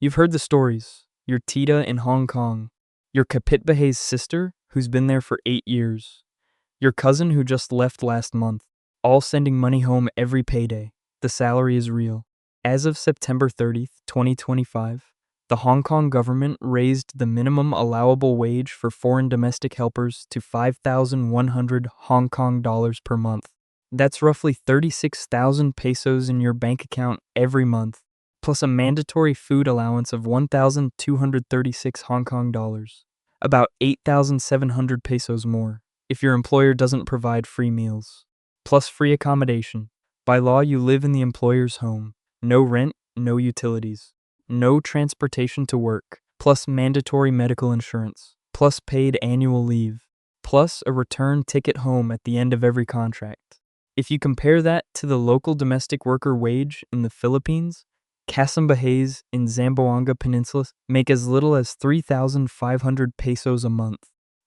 You've heard the stories. Your tita in Hong Kong, your Kapitbahe's sister, who's been there for 8 years, your cousin who just left last month, all sending money home every payday. The salary is real. As of September 30th, 2025, the Hong Kong government raised the minimum allowable wage for foreign domestic helpers to 5,100 Hong Kong dollars per month. That's roughly 36,000 pesos in your bank account every month, plus a mandatory food allowance of 1,236 Hong Kong dollars, about 8,700 pesos more, if your employer doesn't provide free meals, plus free accommodation. By law, you live in the employer's home. No rent, no utilities, no transportation to work, plus mandatory medical insurance, plus paid annual leave, plus a return ticket home at the end of every contract. If you compare that to the local domestic worker wage in the Philippines, Kasambahays in Zamboanga Peninsula make as little as 3,500 pesos a month.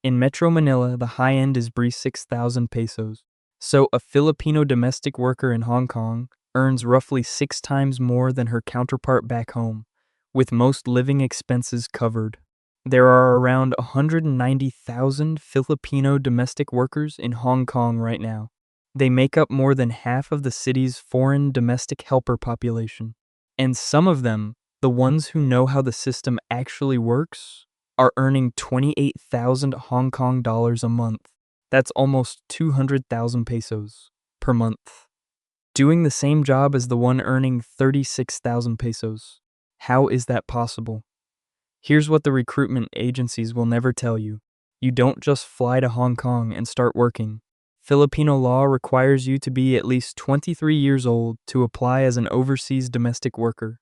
In Metro Manila, the high end is 6,000 pesos. So a Filipino domestic worker in Hong Kong earns roughly 6 times more than her counterpart back home, with most living expenses covered. There are around 190,000 Filipino domestic workers in Hong Kong right now. They make up more than half of the city's foreign domestic helper population. And some of them, the ones who know how the system actually works, are earning 28,000 Hong Kong dollars a month. That's almost 200,000 pesos per month. Doing the same job as the one earning 36,000 pesos. How is that possible? Here's what the recruitment agencies will never tell you. You don't just fly to Hong Kong and start working. Filipino law requires you to be at least 23 years old to apply as an overseas domestic worker.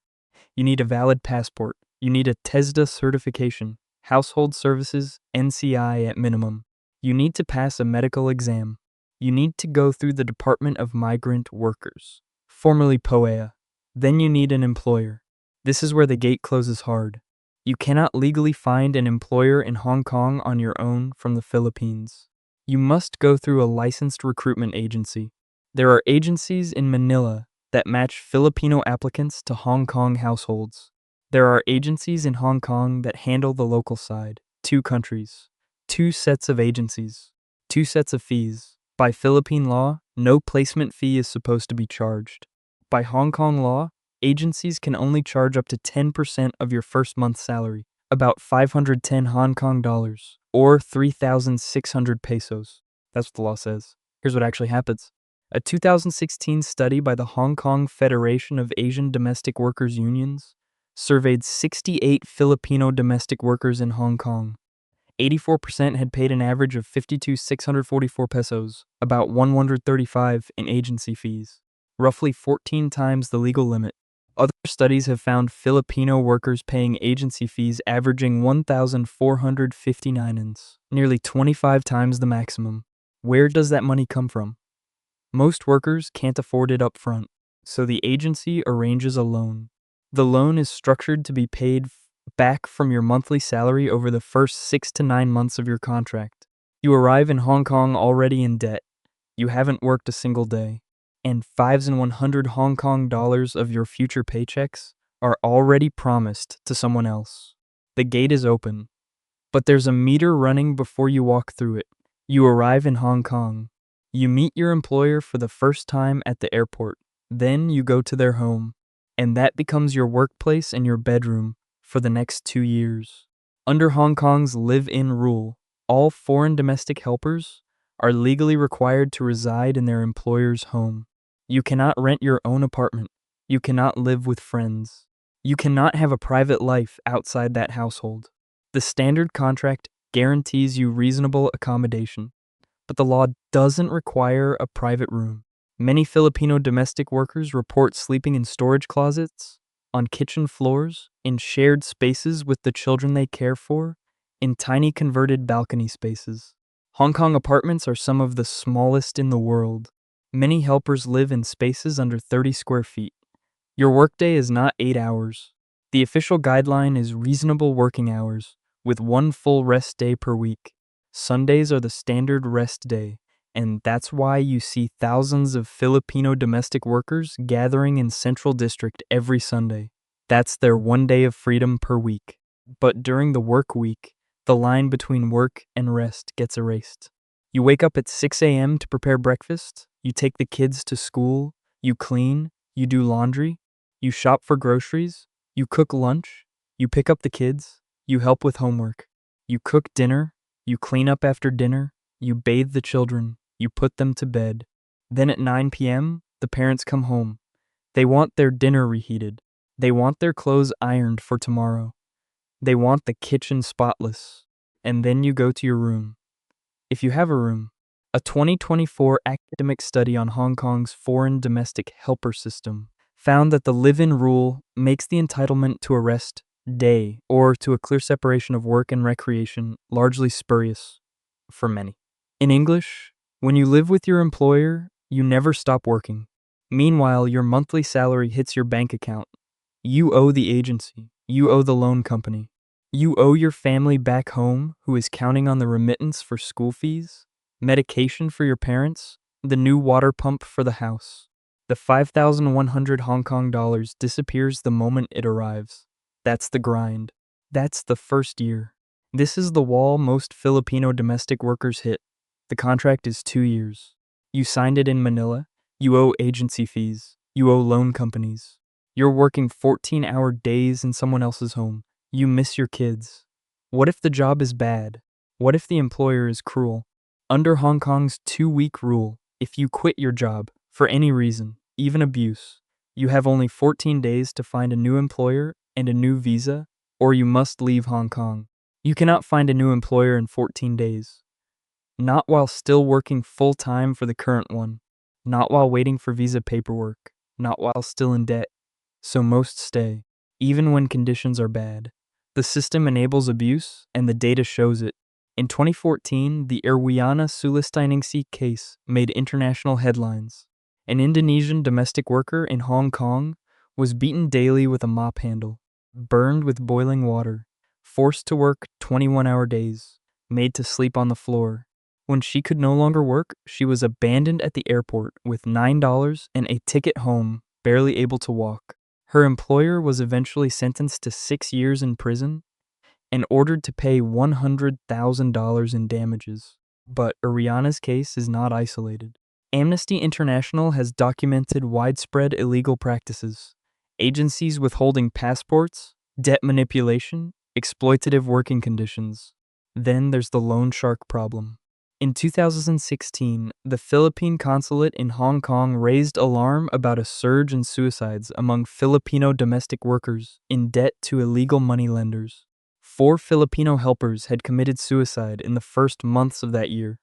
You need a valid passport. You need a TESDA certification, household services, NCI at minimum. You need to pass a medical exam. You need to go through the Department of Migrant Workers, formerly POEA. Then you need an employer. This is where the gate closes hard. You cannot legally find an employer in Hong Kong on your own from the Philippines. You must go through a licensed recruitment agency. There are agencies in Manila that match Filipino applicants to Hong Kong households. There are agencies in Hong Kong that handle the local side. 2 countries, 2 sets of agencies, 2 sets of fees. By Philippine law, no placement fee is supposed to be charged. By Hong Kong law, agencies can only charge up to 10% of your first month's salary, about 510 Hong Kong dollars, or 3,600 pesos. That's what the law says. Here's what actually happens. A 2016 study by the Hong Kong Federation of Asian Domestic Workers Unions surveyed 68 Filipino domestic workers in Hong Kong. 84% had paid an average of 52,644 pesos, about 135 in agency fees, roughly 14 times the legal limit. Other studies have found Filipino workers paying agency fees averaging 1,459, nearly 25 times the maximum. Where does that money come from? Most workers can't afford it up front, so the agency arranges a loan. The loan is structured to be paid back from your monthly salary over the first 6 to 9 months of your contract. You arrive in Hong Kong already in debt. You haven't worked a single day. And 5,100 Hong Kong dollars of your future paychecks are already promised to someone else. The gate is open, but there's a meter running before you walk through it. You arrive in Hong Kong. You meet your employer for the first time at the airport. Then you go to their home, and that becomes your workplace and your bedroom for the next 2 years. Under Hong Kong's live-in rule, all foreign domestic helpers are legally required to reside in their employer's home. You cannot rent your own apartment. You cannot live with friends. You cannot have a private life outside that household. The standard contract guarantees you reasonable accommodation, but the law doesn't require a private room. Many Filipino domestic workers report sleeping in storage closets, on kitchen floors, in shared spaces with the children they care for, in tiny converted balcony spaces. Hong Kong apartments are some of the smallest in the world. Many helpers live in spaces under 30 square feet. Your workday is not 8 hours. The official guideline is reasonable working hours, with 1 full rest day per week. Sundays are the standard rest day, and that's why you see thousands of Filipino domestic workers gathering in Central District every Sunday. That's their 1 day of freedom per week. But during the work week, the line between work and rest gets erased. You wake up at 6 a.m. to prepare breakfast, you take the kids to school, you clean, you do laundry, you shop for groceries, you cook lunch, you pick up the kids, you help with homework, you cook dinner, you clean up after dinner, you bathe the children, you put them to bed. Then at 9 p.m., the parents come home. They want their dinner reheated. They want their clothes ironed for tomorrow. They want the kitchen spotless. And then you go to your room. If you have a room. A 2024 academic study on Hong Kong's foreign domestic helper system found that the live-in rule makes the entitlement to a rest day or to a clear separation of work and recreation largely spurious for many. In English, when you live with your employer, you never stop working. Meanwhile, your monthly salary hits your bank account. You owe the agency. You owe the loan company. You owe your family back home who is counting on the remittance for school fees, medication for your parents, the new water pump for the house. The 5,100 Hong Kong dollars disappears the moment it arrives. That's the grind. That's the first year. This is the wall most Filipino domestic workers hit. The contract is 2 years. You signed it in Manila. You owe agency fees. You owe loan companies. You're working 14-hour days in someone else's home. You miss your kids. What if the job is bad? What if the employer is cruel? Under Hong Kong's 2-week rule, if you quit your job, for any reason, even abuse, you have only 14 days to find a new employer and a new visa, or you must leave Hong Kong. You cannot find a new employer in 14 days. Not while still working full-time for the current one. Not while waiting for visa paperwork. Not while still in debt. So most stay, even when conditions are bad. The system enables abuse, and the data shows it. In 2014, the Erwiana Sulistiningsi case made international headlines. An Indonesian domestic worker in Hong Kong was beaten daily with a mop handle, burned with boiling water, forced to work 21-hour days, made to sleep on the floor. When she could no longer work, she was abandoned at the airport with $9 and a ticket home, barely able to walk. Her employer was eventually sentenced to 6 years in prison and ordered to pay $100,000 in damages. But Ariana's case is not isolated. Amnesty International has documented widespread illegal practices, agencies withholding passports, debt manipulation, exploitative working conditions. Then there's the loan shark problem. In 2016, the Philippine consulate in Hong Kong raised alarm about a surge in suicides among Filipino domestic workers in debt to illegal moneylenders. 4 Filipino helpers had committed suicide in the first months of that year,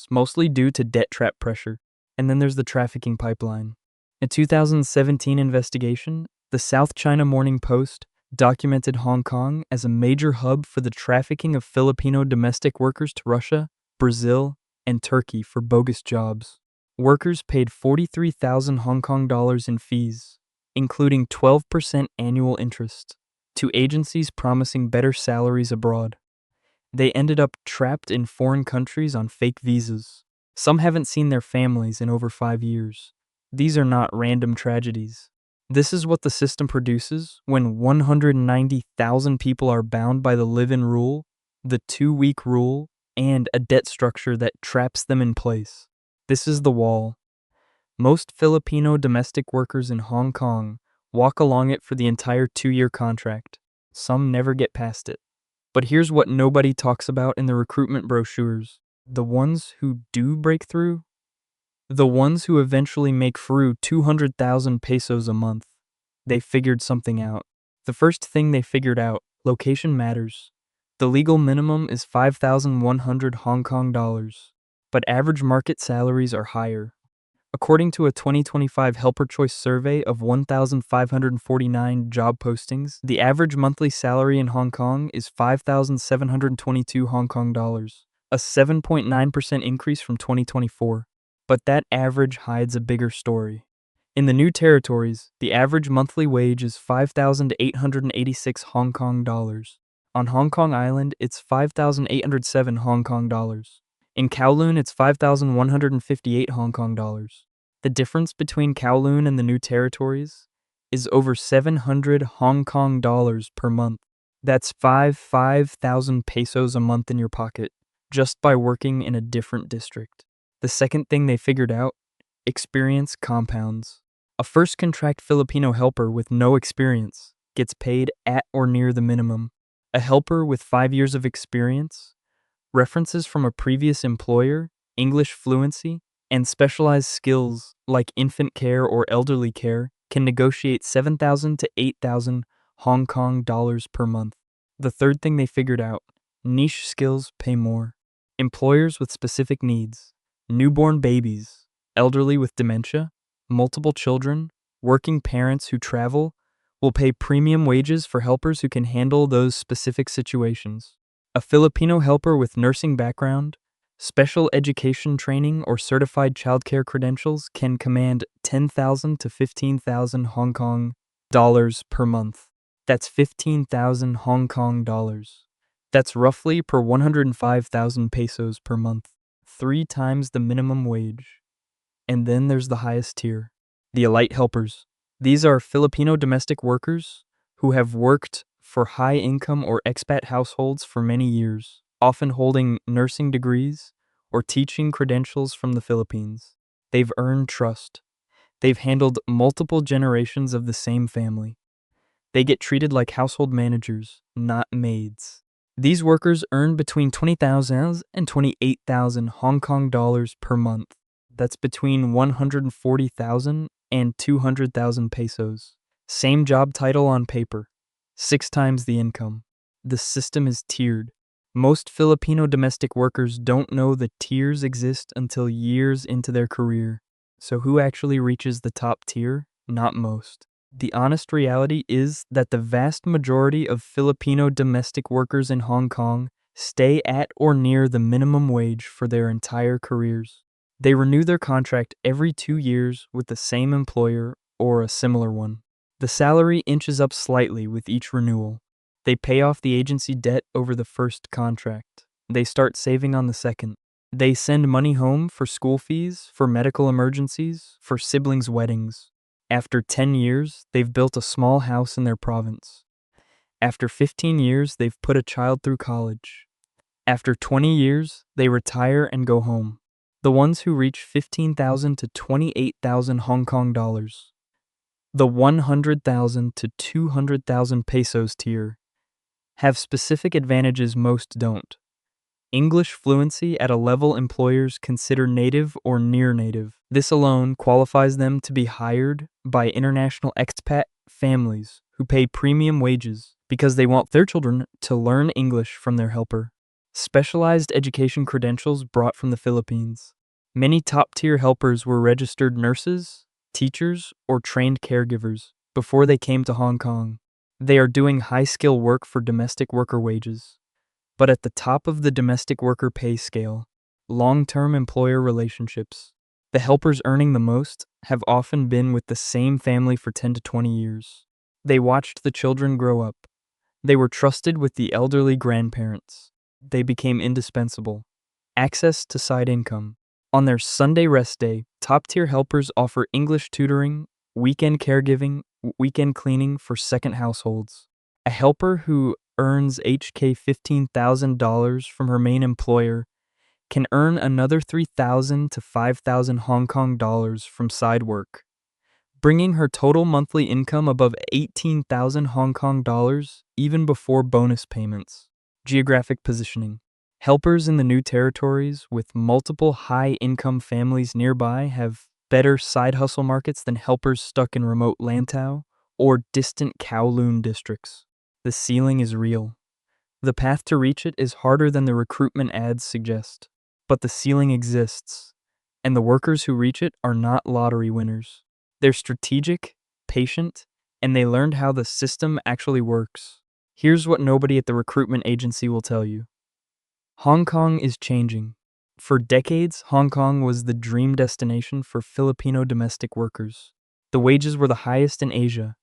mostly due to debt trap pressure. And then there's the trafficking pipeline. A 2017 investigation, the South China Morning Post documented Hong Kong as a major hub for the trafficking of Filipino domestic workers to Russia, Brazil, and Turkey for bogus jobs. Workers paid 43,000 Hong Kong dollars in fees, including 12% annual interest, to agencies promising better salaries abroad. They ended up trapped in foreign countries on fake visas. Some haven't seen their families in over 5 years. These are not random tragedies. This is what the system produces when 190,000 people are bound by the live-in rule, the 2-week rule, and a debt structure that traps them in place. This is the wall. Most Filipino domestic workers in Hong Kong walk along it for the entire 2-year contract. Some never get past it. But here's what nobody talks about in the recruitment brochures. The ones who do break through? The ones who eventually make through 200,000 pesos a month. They figured something out. The first thing they figured out, location matters. The legal minimum is 5,100 Hong Kong dollars, but average market salaries are higher. According to a 2025 Helper Choice survey of 1,549 job postings, the average monthly salary in Hong Kong is 5,722 Hong Kong dollars, a 7.9% increase from 2024. But that average hides a bigger story. In the new territories, the average monthly wage is 5,886 Hong Kong dollars. On Hong Kong Island, it's 5,807 Hong Kong dollars. In Kowloon, it's 5,158 Hong Kong dollars. The difference between Kowloon and the new territories is over 700 Hong Kong dollars per month. That's 5,000 pesos a month in your pocket, just by working in a different district. The second thing they figured out, experience compounds. A first contract Filipino helper with no experience gets paid at or near the minimum. A helper with 5 years of experience, references from a previous employer, English fluency, and specialized skills like infant care or elderly care can negotiate 7,000 to 8,000 Hong Kong dollars per month. The third thing they figured out, niche skills pay more. Employers with specific needs, newborn babies, elderly with dementia, multiple children, working parents who travel, will pay premium wages for helpers who can handle those specific situations. A Filipino helper with nursing background, special education training, or certified childcare credentials can command 10,000 to 15,000 Hong Kong dollars per month. That's 15,000 Hong Kong dollars. That's roughly per 105,000 pesos per month, 3 times the minimum wage. And then there's the highest tier, the elite helpers. These are Filipino domestic workers who have worked for high-income or expat households for many years, often holding nursing degrees or teaching credentials from the Philippines. They've earned trust. They've handled multiple generations of the same family. They get treated like household managers, not maids. These workers earn between 20,000 and 28,000 Hong Kong dollars per month. That's between 140,000 and 200,000 pesos. Same job title on paper, 6 times the income. The system is tiered. Most Filipino domestic workers don't know the tiers exist until years into their career. So who actually reaches the top tier? Not most. The honest reality is that the vast majority of Filipino domestic workers in Hong Kong stay at or near the minimum wage for their entire careers. They renew their contract every 2 years with the same employer or a similar one. The salary inches up slightly with each renewal. They pay off the agency debt over the first contract. They start saving on the second. They send money home for school fees, for medical emergencies, for siblings' weddings. After 10 years, they've built a small house in their province. After 15 years, they've put a child through college. After 20 years, they retire and go home. The ones who reach 15,000 to 28,000 Hong Kong dollars, the 100,000 to 200,000 pesos tier, have specific advantages most don't. English fluency at a level employers consider native or near native. This alone qualifies them to be hired by international expat families who pay premium wages because they want their children to learn English from their helper. Specialized education credentials brought from the Philippines. Many top-tier helpers were registered nurses, teachers, or trained caregivers before they came to Hong Kong. They are doing high-skill work for domestic worker wages. But at the top of the domestic worker pay scale, long-term employer relationships. The helpers earning the most have often been with the same family for 10 to 20 years. They watched the children grow up. They were trusted with the elderly grandparents. They became indispensable. Access to side income. On their Sunday rest day, top-tier helpers offer English tutoring, weekend caregiving, weekend cleaning for second households. A helper who earns HK $15,000 from her main employer can earn another 3,000 to 5,000 Hong Kong dollars from side work, bringing her total monthly income above 18,000 Hong Kong dollars even before bonus payments. Geographic positioning. Helpers in the new territories with multiple high-income families nearby have better side hustle markets than helpers stuck in remote Lantau or distant Kowloon districts. The ceiling is real. The path to reach it is harder than the recruitment ads suggest, but the ceiling exists, and the workers who reach it are not lottery winners. They're strategic, patient, and they learned how the system actually works. Here's what nobody at the recruitment agency will tell you. Hong Kong is changing. For decades, Hong Kong was the dream destination for Filipino domestic workers. The wages were the highest in Asia.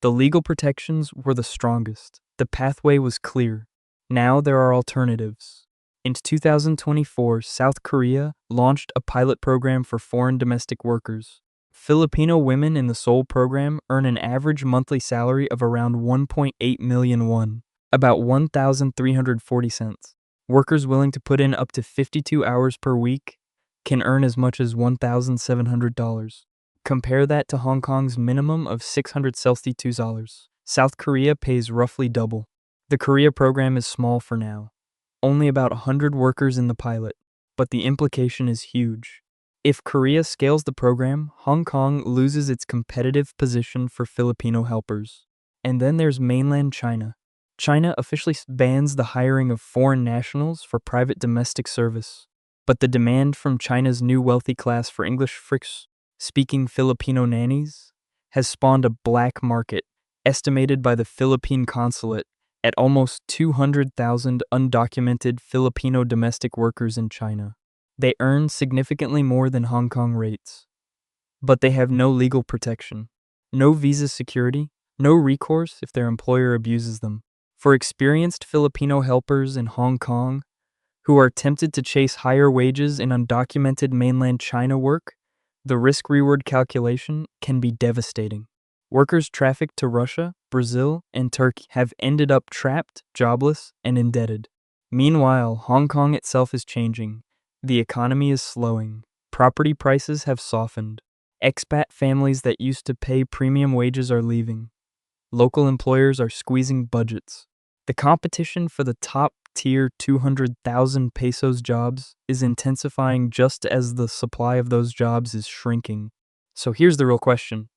The legal protections were the strongest. The pathway was clear. Now there are alternatives. In 2024, South Korea launched a pilot program for foreign domestic workers. Filipino women in the Seoul program earn an average monthly salary of around 1.8 million won, about 1,340 cents. Workers willing to put in up to 52 hours per week can earn as much as $1,700. Compare that to Hong Kong's minimum of $662. South Korea pays roughly double. The Korea program is small for now, only about 100 workers in the pilot, but the implication is huge. If Korea scales the program, Hong Kong loses its competitive position for Filipino helpers. And then there's mainland China. China officially bans the hiring of foreign nationals for private domestic service. But the demand from China's new wealthy class for English-speaking Filipino nannies has spawned a black market, estimated by the Philippine consulate at almost 200,000 undocumented Filipino domestic workers in China. They earn significantly more than Hong Kong rates, but they have no legal protection, no visa security, no recourse if their employer abuses them. For experienced Filipino helpers in Hong Kong who are tempted to chase higher wages in undocumented mainland China work, the risk-reward calculation can be devastating. Workers trafficked to Russia, Brazil, and Turkey have ended up trapped, jobless, and indebted. Meanwhile, Hong Kong itself is changing. The economy is slowing. Property prices have softened. Expat families that used to pay premium wages are leaving. Local employers are squeezing budgets. The competition for the top-tier 200,000 pesos jobs is intensifying just as the supply of those jobs is shrinking. So here's the real question.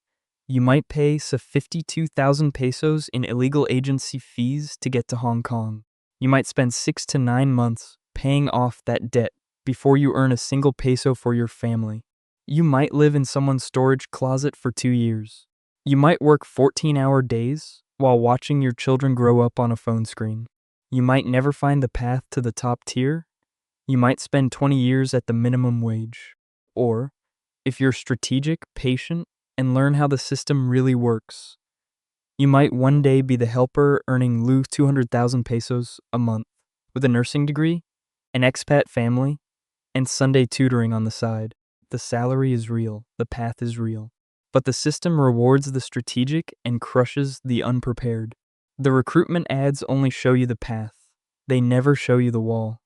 You might pay 52,000 pesos in illegal agency fees to get to Hong Kong. You might spend 6 to 9 months paying off that debt before you earn a single peso for your family. You might live in someone's storage closet for 2 years. You might work 14-hour days while watching your children grow up on a phone screen. You might never find the path to the top tier. You might spend 20 years at the minimum wage. Or, if you're strategic, patient, and learn how the system really works, you might one day be the helper earning 200,000 pesos a month with a nursing degree, an expat family, and Sunday tutoring on the side. The salary is real, the path is real. But the system rewards the strategic and crushes the unprepared. The recruitment ads only show you the path. They never show you the wall.